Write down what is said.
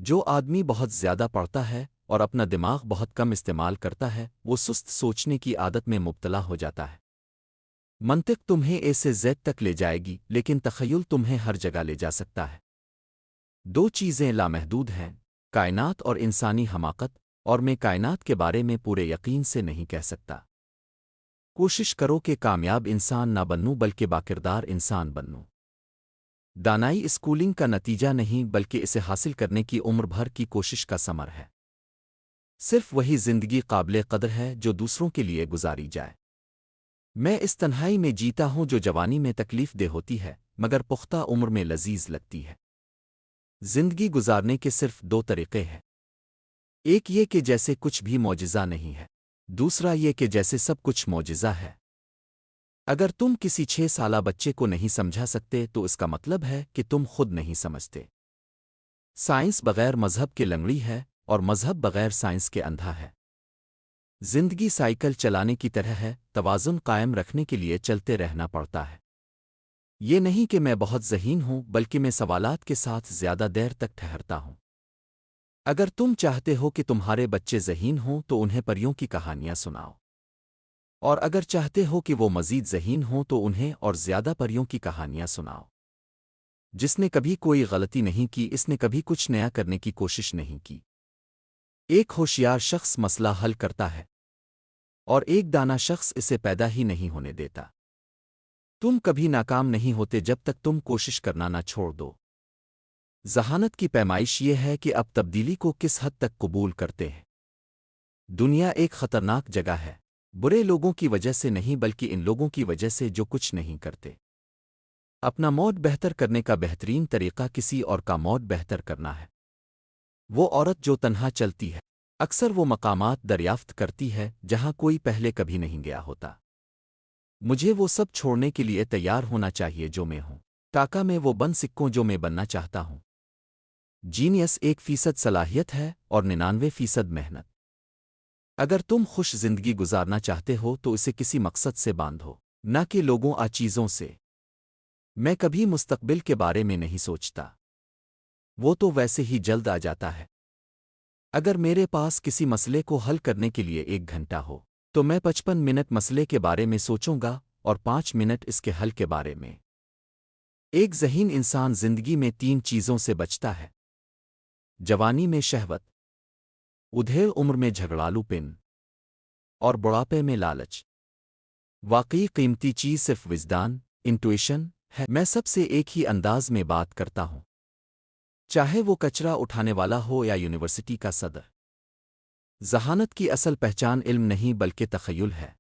جو آدمی بہت زیادہ پڑھتا ہے اور اپنا دماغ بہت کم استعمال کرتا ہے وہ سست سوچنے کی عادت میں مبتلا ہو جاتا ہے۔ منطق تمہیں اے سے زیڈ تک لے جائے گی لیکن تخیل تمہیں ہر جگہ لے جا سکتا ہے۔ دو چیزیں لامحدود ہیں، کائنات اور انسانی حماقت، اور میں کائنات کے بارے میں پورے یقین سے نہیں کہہ سکتا۔ کوشش کرو کہ کامیاب انسان نہ بنو بلکہ باکردار انسان بنو۔ دانائی اسکولنگ کا نتیجہ نہیں بلکہ اسے حاصل کرنے کی عمر بھر کی کوشش کا ثمر ہے۔ صرف وہی زندگی قابل قدر ہے جو دوسروں کے لیے گزاری جائے۔ میں اس تنہائی میں جیتا ہوں جو جوانی میں تکلیف دہ ہوتی ہے مگر پختہ عمر میں لذیذ لگتی ہے۔ زندگی گزارنے کے صرف دو طریقے ہیں، ایک یہ کہ جیسے کچھ بھی معجزہ نہیں ہے، دوسرا یہ کہ جیسے سب کچھ معجزہ ہے۔ اگر تم کسی 6 سالہ بچے کو نہیں سمجھا سکتے تو اس کا مطلب ہے کہ تم خود نہیں سمجھتے۔ سائنس بغیر مذہب کے لنگڑی ہے اور مذہب بغیر سائنس کے اندھا ہے۔ زندگی سائیکل چلانے کی طرح ہے، توازن قائم رکھنے کے لیے چلتے رہنا پڑتا ہے۔ یہ نہیں کہ میں بہت ذہین ہوں بلکہ میں سوالات کے ساتھ زیادہ دیر تک ٹھہرتا ہوں۔ اگر تم چاہتے ہو کہ تمہارے بچے ذہین ہوں تو انہیں پریوں کی کہانیاں سناؤ، اور اگر چاہتے ہو کہ وہ مزید ذہین ہوں تو انہیں اور زیادہ پریوں کی کہانیاں سناؤ۔ جس نے کبھی کوئی غلطی نہیں کی اس نے کبھی کچھ نیا کرنے کی کوشش نہیں کی۔ ایک ہوشیار شخص مسئلہ حل کرتا ہے اور ایک دانا شخص اسے پیدا ہی نہیں ہونے دیتا۔ تم کبھی ناکام نہیں ہوتے جب تک تم کوشش کرنا نہ چھوڑ دو۔ ذہانت کی پیمائش یہ ہے کہ اب تبدیلی کو کس حد تک قبول کرتے ہیں۔ دنیا ایک خطرناک جگہ ہے، برے لوگوں کی وجہ سے نہیں بلکہ ان لوگوں کی وجہ سے جو کچھ نہیں کرتے۔ اپنا موڈ بہتر کرنے کا بہترین طریقہ کسی اور کا موڈ بہتر کرنا ہے۔ وہ عورت جو تنہا چلتی ہے اکثر وہ مقامات دریافت کرتی ہے جہاں کوئی پہلے کبھی نہیں گیا ہوتا۔ مجھے وہ سب چھوڑنے کے لیے تیار ہونا چاہیے جو میں ہوں، تاکہ میں وہ بن سکوں جو میں بننا چاہتا ہوں۔ جینیس 1% صلاحیت ہے اور 99% محنت۔ اگر تم خوش زندگی گزارنا چاہتے ہو تو اسے کسی مقصد سے باندھو، نہ کہ لوگوں چیزوں سے۔ میں کبھی مستقبل کے بارے میں نہیں سوچتا، وہ تو ویسے ہی جلد آ جاتا ہے۔ اگر میرے پاس کسی مسئلے کو حل کرنے کے لیے 1 گھنٹہ ہو تو میں 55 منٹ مسئلے کے بارے میں سوچوں گا اور 5 منٹ اس کے حل کے بارے میں۔ ایک ذہین انسان زندگی میں 3 چیزوں سے بچتا ہے: جوانی میں شہوت، ادھیڑ عمر میں جھگڑالو پن، اور بڑھاپے میں لالچ۔ واقعی قیمتی چیز صرف وجدان، انٹویشن ہے۔ میں سب سے ایک ہی انداز میں بات کرتا ہوں، چاہے وہ کچرا اٹھانے والا ہو یا یونیورسٹی کا صدر۔ ذہانت کی اصل پہچان علم نہیں بلکہ تخیل ہے۔